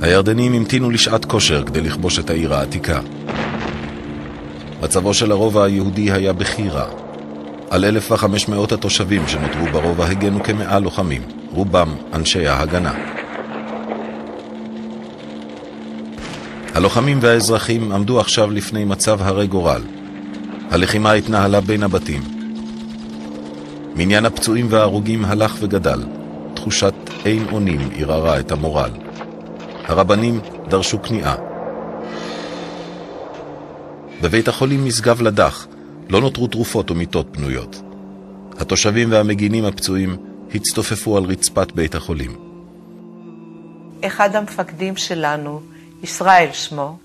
הירדנים המתינו לשעת כושר כדי לכבוש את העיר העתיקה. מצבו של הרובע היהודי היה בכי רע. על 1,500 התושבים שנותרו ברובע הגנו כ100 לוחמים, רובם אנשי ההגנה. הלוחמים והאזרחים עמדו עכשיו לפני מצב הרי גורל. הלחימה התנהלה בין הבתים. מניין הפצועים וההרוגים הלך וגדל. תחושת אין אונים ערערה את המורל. הרבנים דרשו כניעה. בבית החולים משגב לדח לא נותרו תרופות ומיטות פנויות. התושבים והמגינים הפצועים הצטופפו על רצפת בית החולים. אחד המפקדים שלנו, ישראל שמו,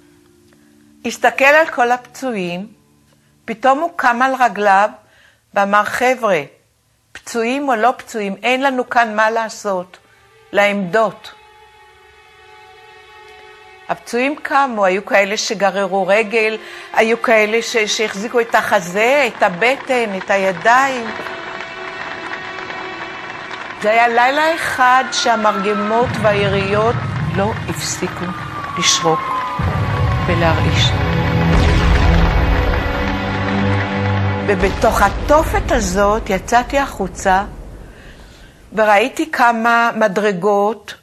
הסתכל על כל הפצועים, פתאום הוא קם על רגליו ואמר, חבר'ה, פצועים או לא פצועים, אין לנו כאן מה לעשות, לעמדות. הפצועים קמו, היו כאלה שגררו רגל, היו כאלה שהחזיקו את החזה, את הבטן, את הידיים. זה היה לילה אחד שהמרגמות והיריות לא הפסיקו לשרוק ולהרעיש. ובתוך התופת הזאת יצאתי החוצה וראיתי כמה מדרגות,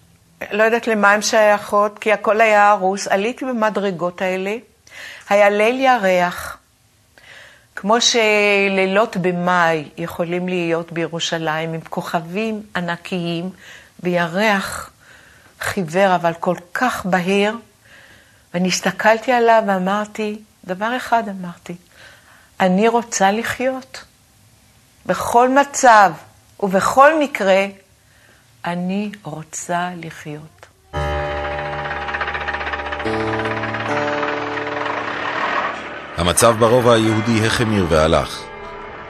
לא יודעת למה הן שייכות, כי הכל היה הרוס. עליתי במדרגות האלה, היה ליל ירח, כמו שלילות במאי יכולים להיות בירושלים, עם כוכבים ענקיים, וירח חיוור, אבל כל כך בהיר. ואני הסתכלתי עליו ואמרתי, דבר אחד אמרתי, אני רוצה לחיות. בכל מצב ובכל מקרה, אני רוצה לחיות. המצב ברובע היהודי החמיר והלך.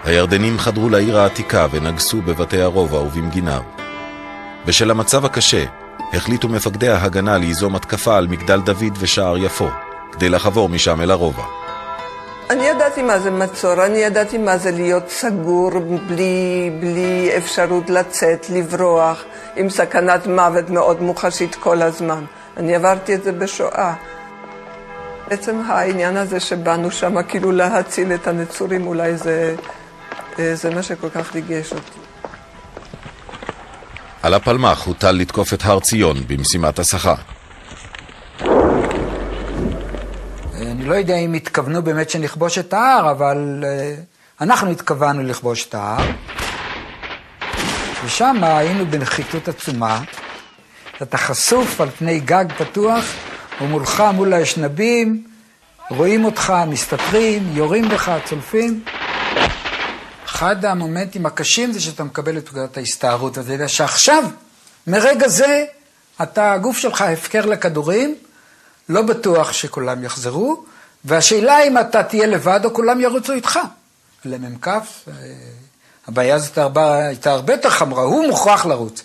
הירדנים חדרו לעיר העתיקה ונגסו בבתי הרובע ובמגיניו. בשל המצב הקשה, החליטו מפקדי ההגנה ליזום התקפה על מגדל דוד ושער יפו, כדי לחבור משם אל הרובע. אני ידעתי מה זה מצור, אני ידעתי מה זה להיות סגור, בלי אפשרות לצאת, לברוח, עם סכנת מוות מאוד מוחשית כל הזמן. אני עברתי את זה בשואה. בעצם העניין הזה שבאנו שם כאילו להציל את הנצורים, אולי זה מה שכל כך ריגש אותי. על הפלמ"ח הוטל לתקוף את הר ציון במשימת השכה. אני לא יודע אם התכוונו באמת שנכבוש את ההר, אבל אנחנו התכוונו לכבוש את ההר. ושם היינו בנחיתות עצומה. אתה חשוף על פני גג פתוח, ומולך מול האשנבים, רואים אותך, מסתתרים, יורים בך, צולפים. אחד המומנטים הקשים זה שאתה מקבל את פקודת ההסתערות. אתה יודע שעכשיו, מרגע זה, הגוף שלך הפקר לכדורים, לא בטוח שכולם יחזרו, והשאלה אם אתה תהיה לבד או כולם ירוצו איתך. למ"כ, הבעיה הזאת הייתה הרבה יותר חמורה, הוא מוכרח לרוץ.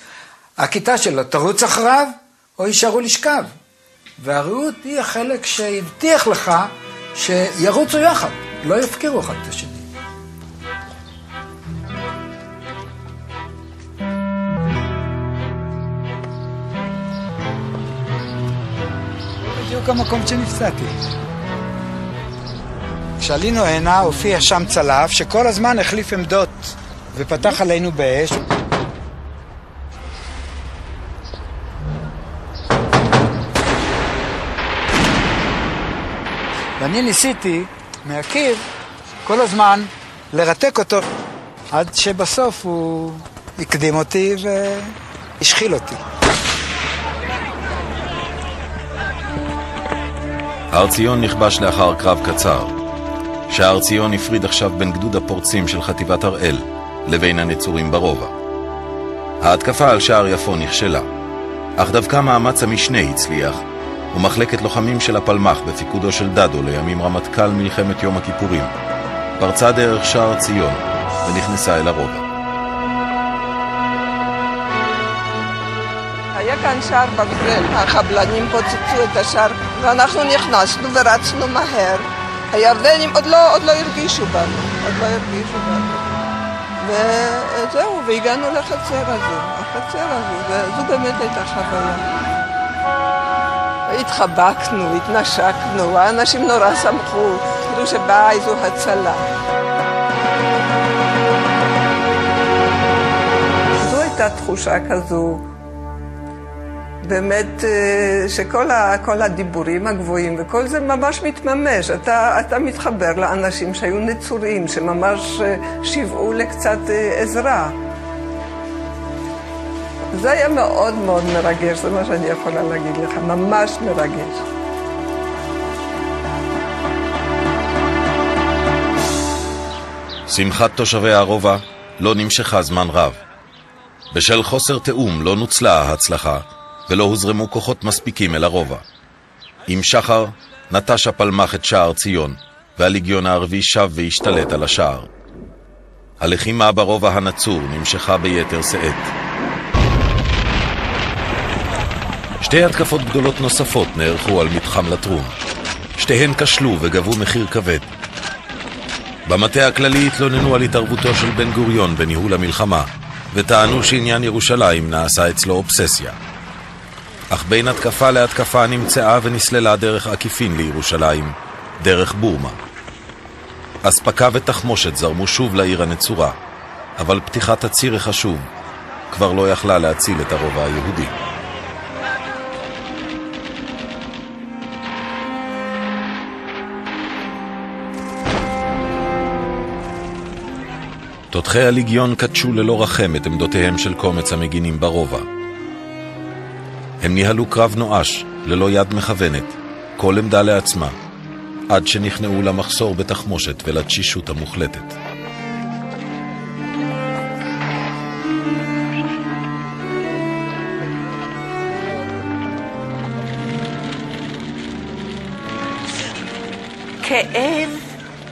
הכיתה שלו תרוץ אחריו או יישארו לשכב. והרעות היא החלק שהבטיח לך שירוצו יחד, לא יפקירו אחד את השני. בדיוק המקום שנפצעתי. כשעלינו הנה הופיע שם צלף שכל הזמן החליף עמדות ופתח עלינו באש. ואני ניסיתי מהקיר כל הזמן לרתק אותו עד שבסוף הוא הקדים אותי והשחיל אותי. הר ציון נכבש לאחר קרב קצר. שער ציון הפריד עכשיו בין גדוד הפורצים של חטיבת הראל לבין הנצורים ברובע. ההתקפה על שער יפו נכשלה, אך דווקא מאמץ המשנה הצליח, ומחלקת לוחמים של הפלמ"ח בפיקודו של דדו, לימים רמטכ"ל מלחמת יום הכיפורים, פרצה דרך שער ציון ונכנסה אל הרובע. היה כאן שער ברזל, החבלנים פוצצו את השער, ואנחנו נכנסנו ורצנו מהר. הירדנים עוד לא הרגישו בנו, וזהו, והגענו לחצר הזו, וזו באמת הייתה חוויה. התחבקנו, התנשקנו, האנשים נורא שמחו, כאילו שבאה איזו הצלה. זו הייתה תחושה כזו, באמת שכל הדיבורים הגבוהים וכל זה ממש מתממש. אתה מתחבר לאנשים שהיו נצורים, שממש שיוועו לקצת עזרה. זה היה מאוד מאוד מרגש, זה מה שאני יכולה להגיד לך, ממש מרגש. שמחת תושבי הרובע לא נמשכה זמן רב. בשל חוסר תאום לא נוצלה ההצלחה, ולא הוזרמו כוחות מספיקים אל הרובע. עם שחר נטש הפלמ"ח את שער ציון, והלגיון הערבי שב והשתלט על השער. הלחימה ברובע הנצור נמשכה ביתר שאת. שתי התקפות גדולות נוספות נערכו על מתחם לטרון. שתיהן כשלו וגבו מחיר כבד. במטה הכללי התלוננו על התערבותו של בן גוריון בניהול המלחמה, וטענו שעניין ירושלים נעשה אצלו אובססיה. אך בין התקפה להתקפה נמצאה ונסללה דרך עקיפין לירושלים, דרך בורמה. אספקה ותחמושת זרמו שוב לעיר הנצורה, אבל פתיחת הציר החשוב כבר לא יכלה להציל את הרובע היהודי. תותחי הלגיון קדשו ללא רחם את עמדותיהם של קומץ המגינים ברובע. הם ניהלו קרב נואש, ללא יד מכוונת, כל עמדה לעצמה, עד שנכנעו למחסור בתחמושת ולתשישות המוחלטת.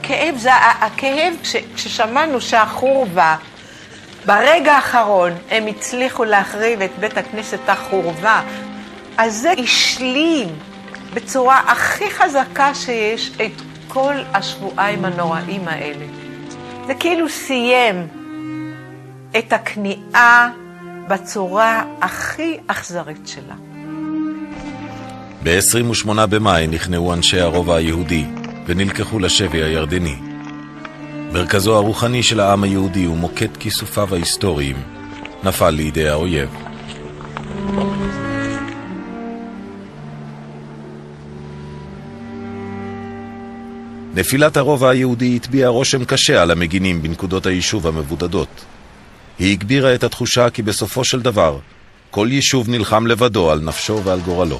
כאב זה הכאב כששמענו שהחורבה, ברגע האחרון הם הצליחו להחריב את בית הכנסת החורבה, אז זה השלים בצורה הכי חזקה שיש את כל השבועיים הנוראים האלה. זה כאילו סיים את הכניעה בצורה הכי אכזרית שלה. ב-28 במאי נכנעו אנשי הרובע היהודי ונלקחו לשבי הירדני. מרכזו הרוחני של העם היהודי ומוקד כיסופיו ההיסטוריים נפל לידי האויב. נפילת הרובע היהודי הטביעה רושם קשה על המגינים בנקודות היישוב המבודדות. היא הגבירה את התחושה כי בסופו של דבר כל יישוב נלחם לבדו על נפשו ועל גורלו.